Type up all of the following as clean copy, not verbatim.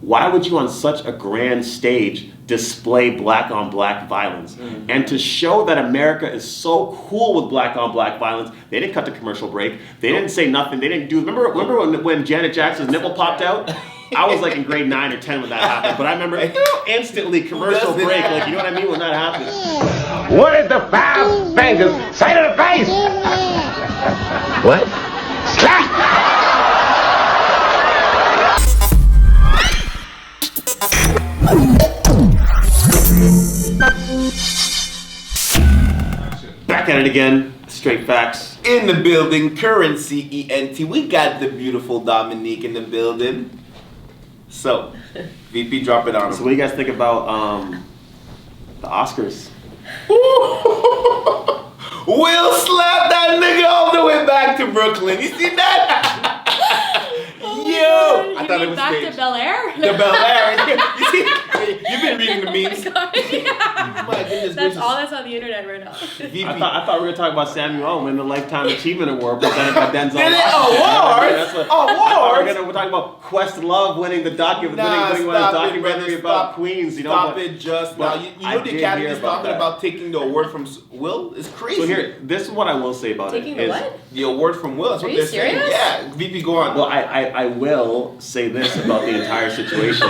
why would you on such a grand stage display black on black violence? And to show that America is so cool with black on black violence, they didn't cut the commercial break. They didn't say nothing. They didn't do. Remember when Janet Jackson's nipple popped out? I was like in grade 9 or 10 when that happened, but I remember instantly commercial break. Like, you know what I mean when that happened. What did the 5 fingers say to the face? What? Slap! Back at it again, straight facts. In the building, Currency ENT. We got the beautiful Dominique in the building. So, VP, drop it on him. So what do you guys think about the Oscars? Will slap that nigga all the way back to Brooklyn. You see that? Yo! I thought it was back staged. to Bel Air? The Bel Air. You see, you've been reading the memes. Oh my God, yeah. My goodness That's gracious. all that's on the internet right now. VP. I thought we were talking about Samuel winning the Lifetime Achievement Award presented by Denzel. Did it? Awards? Awards? We're talking about Questlove winning the winning one documentary about Queens. You know, stop it just now. You know the Academy is talking about taking the award from Will? It's crazy. So here, this is what I will say about Taking it. the what? The award from Will. That's what Are they're you serious? saying. Yeah, VP, go on. Well, I will say this about the entire situation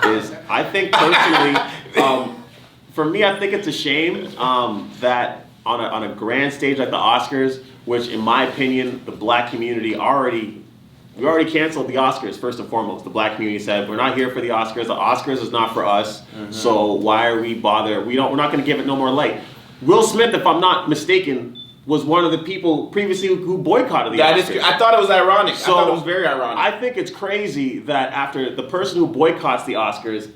is I think personally, for me, I think it's a shame that on a grand stage like the Oscars, which in my opinion, the black community we already canceled the Oscars first and foremost. The black community said we're not here for the Oscars. The Oscars is not for us. So why are we bothered? We're not going to give it no more light. Will Smith, if I'm not mistaken, was one of the people previously who boycotted the Oscars. I thought it was ironic. So, I thought it was very ironic. I think it's crazy that after the person who boycotts the Oscars,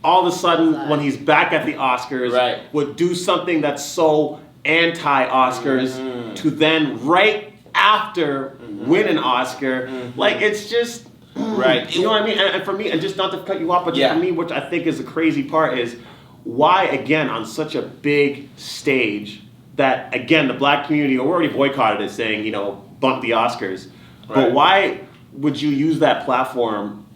all of a sudden when he's back at the Oscars, would do something that's so anti-Oscars to then right after win an Oscar. Like, it's just... Right. You know what I mean? And for me, and just not to cut you off, but just for me, which I think is the crazy part is why, again, on such a big stage that, again, the black community already boycotted it, saying, you know, bump the Oscars. But why would you use that platform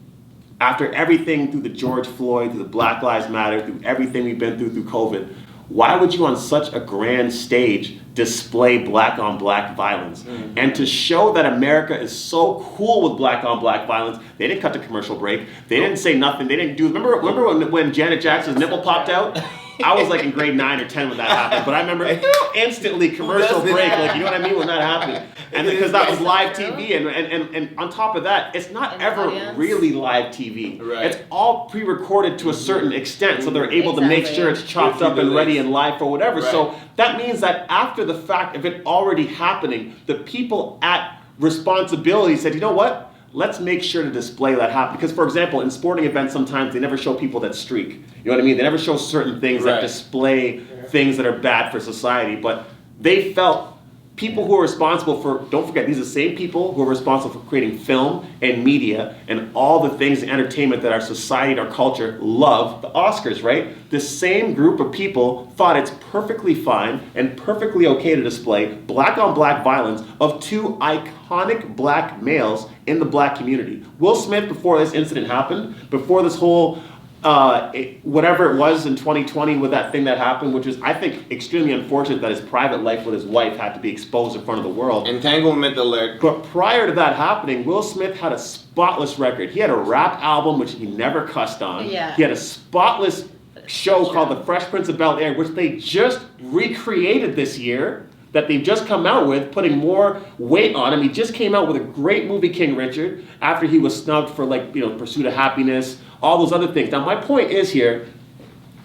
after everything through the George Floyd, through the Black Lives Matter, through everything we've been through COVID? Why would you on such a grand stage display black on black violence? And to show that America is so cool with black on black violence, they didn't cut the commercial break. They didn't say nothing. They didn't do. Remember when Janet Jackson's nipple popped out? I was like in grade 9 or 10 when that happened, but I remember instantly commercial break. Like, you know what I mean when that happened? And because that was live TV, and on top of that, it's not ever really live TV. It's all pre-recorded to a certain extent, so they're able to make sure it's chopped up and ready and live for whatever. So that means that after the fact of it already happening, the people at responsibility said, you know what? Let's make sure to display that happen. Because, for example, in sporting events, sometimes they never show people that streak. You know what I mean? They never show certain things that display things that are bad for society. But they felt people who are responsible for, don't forget, these are the same people who are responsible for creating film and media and all the things in entertainment that our society and our culture love, the Oscars, right? The same group of people thought it's perfectly fine and perfectly okay to display black on black violence of two iconic black males in the black community. Will Smith, before this incident happened, before this whole whatever it was in 2020 with that thing that happened, which is, I think, extremely unfortunate that his private life with his wife had to be exposed in front of the world. Entanglement alert. But prior to that happening, Will Smith had a spotless record. He had a rap album, which he never cussed on. He had a spotless show called The Fresh Prince of Bel Air, which they just recreated this year, that they've just come out with, putting more weight on him. He just came out with a great movie, King Richard, after he was snubbed for, like, you know, Pursuit of Happiness, all those other things. Now, my point is here,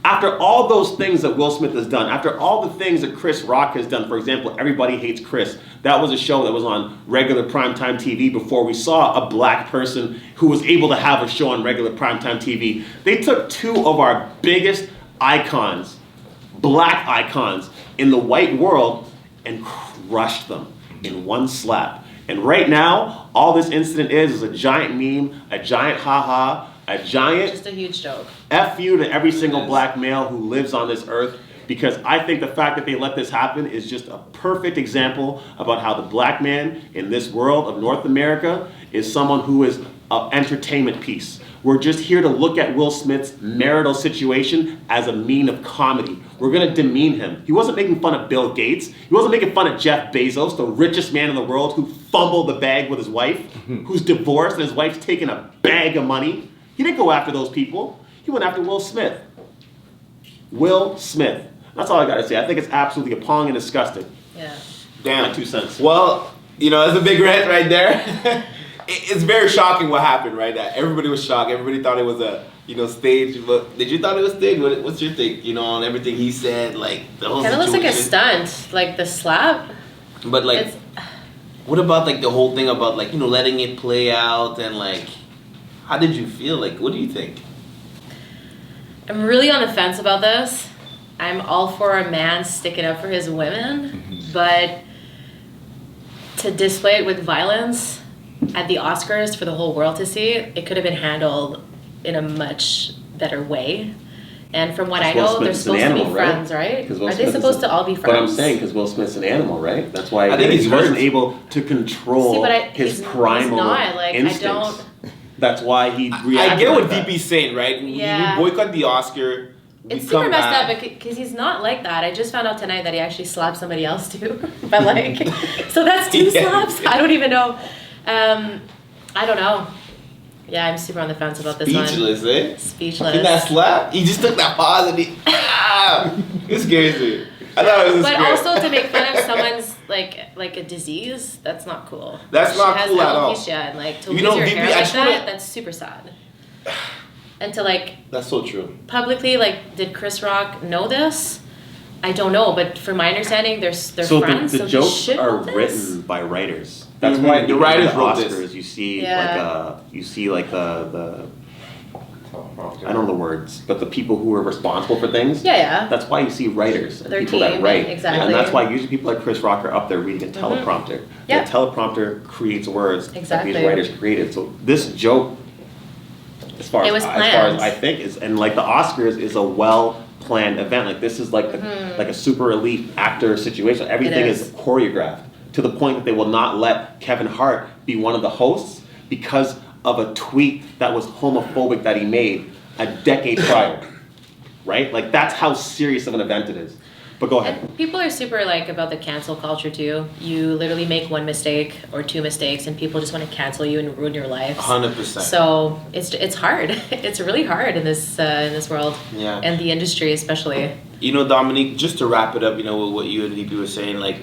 after all those things that Will Smith has done, after all the things that Chris Rock has done, for example, Everybody Hates Chris, that was a show that was on regular primetime TV before we saw a black person who was able to have a show on regular primetime TV. They took two of our biggest icons, black icons, in the white world and crushed them in one slap. And right now, all this incident is a giant meme, a giant ha-ha, a giant... Just a huge joke. F you to every single black male who lives on this earth, because I think the fact that they let this happen is just a perfect example about how the black man in this world of North America is someone who is an entertainment piece. We're just here to look at Will Smith's marital situation as a mean of comedy. We're going to demean him. He wasn't making fun of Bill Gates. He wasn't making fun of Jeff Bezos, the richest man in the world who fumbled the bag with his wife, who's divorced and his wife's taking a bag of money. He didn't go after those people. He went after Will Smith. Will Smith. That's all I got to say. I think it's absolutely appalling and disgusting. Yeah. Damn. My 2 cents. Well, that's a big rant right there. It's very shocking what happened, right? Everybody was shocked. Everybody thought it was a, stage. But did you thought it was staged? What's your take? On everything he said, like the whole Kind of looks like a situation? stunt, like the slap. But like, It's- what about like the whole thing about like letting it play out and like, how did you feel? Like, what do you think? I'm really on the fence about this. I'm all for a man sticking up for his women, but to display it with violence at the Oscars for the whole world to see, it could have been handled in a much better way. And from what I Will know, Smith they're is an supposed animal, to be right? friends, right? 'Cause Will Are Smith they is supposed a- to all be friends? But I'm saying because Will Smith's an animal, right? That's why I think he he's wasn't hurt. able to control See, but his he's primal not. Like, instincts. I don't. That's why he reacted. I get what like that. DP's saying, right? Yeah. We boycott the Oscar. We It's super come messed back. up because he's not like that. I just found out tonight that he actually slapped somebody else too. But like, so that's 2 Yeah. slaps. I don't even know. I don't know. Yeah, I'm super on the fence about this Speechless, one. eh? Speechless. In that slap, he just took that pause and it scares me. I thought it was But scary. also to make fun of someone's like a disease, that's not cool. That's not she has cool at all. alopecia and like to You lose know, your VP, hair I like just wanna- that, that's super sad. And to like That's so true. publicly, like, did Chris Rock know this? I don't know, but from my understanding, they're So friends. the so he jokes should are know this? written by writers. That's Mhm. why The writers the wrote Oscars, this. you see Yeah. like the I don't know the words, but the people who are responsible for things. Yeah, yeah. That's why you see writers and Their people that team, write. exactly. And that's why usually people like Chris Rock are up there reading a teleprompter. Yeah. The teleprompter creates words that Exactly. these writers created. So this joke, as far It as was as far planned. as I think is, and like the Oscars is a well-planned event. Like this is like like a super elite actor situation. Everything It is is. choreographed to the point that they will not let Kevin Hart be one of the hosts because of a tweet that was homophobic that he made a decade prior. Right? Like that's how serious of an event it is. But go ahead. And people are super like about the cancel culture too. You literally make one mistake or 2 mistakes, and people just want to cancel you and ruin your life. 100%. So it's hard. It's really hard in this world. Yeah. And the industry especially. Dominique, just to wrap it up, with what you and VP were saying, like,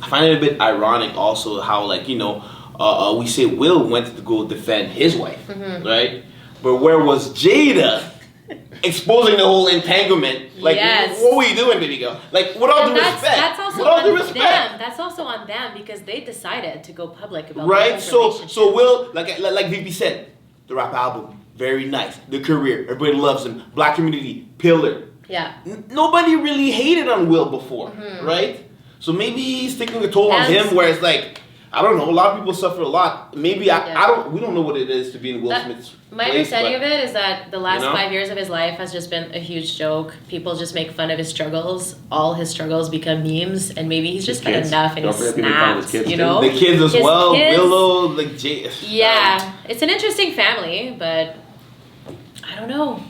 I find it a bit ironic also how, like, we say Will went to go defend his wife, right? But where was Jada exposing the whole entanglement? Like, Yes. what were you doing, baby girl? Like, with all And due that's respect. also with all on due respect. them. That's also on them because they decided to go public about their Right? own So relationship. Will, like VP said, the rap album, very nice. The career, everybody loves him. Black community, pillar. Yeah. Nobody really hated on Will before, right? So maybe he's taking a toll on And- him where it's like, I don't know, a lot of people suffer a lot. Maybe Yeah. we don't know what it is to be in Will That- Smith's My place, understanding but- of it is that the last You know? 5 years of his life has just been a huge joke. People just make fun of his struggles. All his struggles become memes, and maybe he's just had kids. enough and Don't he forget people make fun of his snapped. kids, You too. know, The kids as His well, kids- Willow, like Jay. Yeah, it's an interesting family, but I don't know.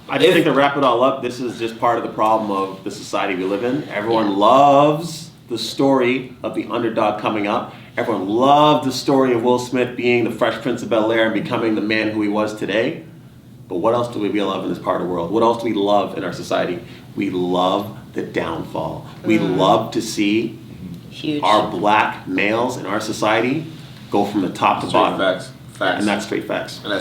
I just think to wrap it all up, this is just part of the problem of the society we live in. Everyone Yeah. loves the story of the underdog coming up. Everyone loved the story of Will Smith being the Fresh Prince of Bel-Air and becoming the man who he was today. But what else do we love in this part of the world? What else do we love in our society? We love the downfall. We love to see Huge. our black males in our society go from the top to bottom. Facts. And that's straight facts. And that's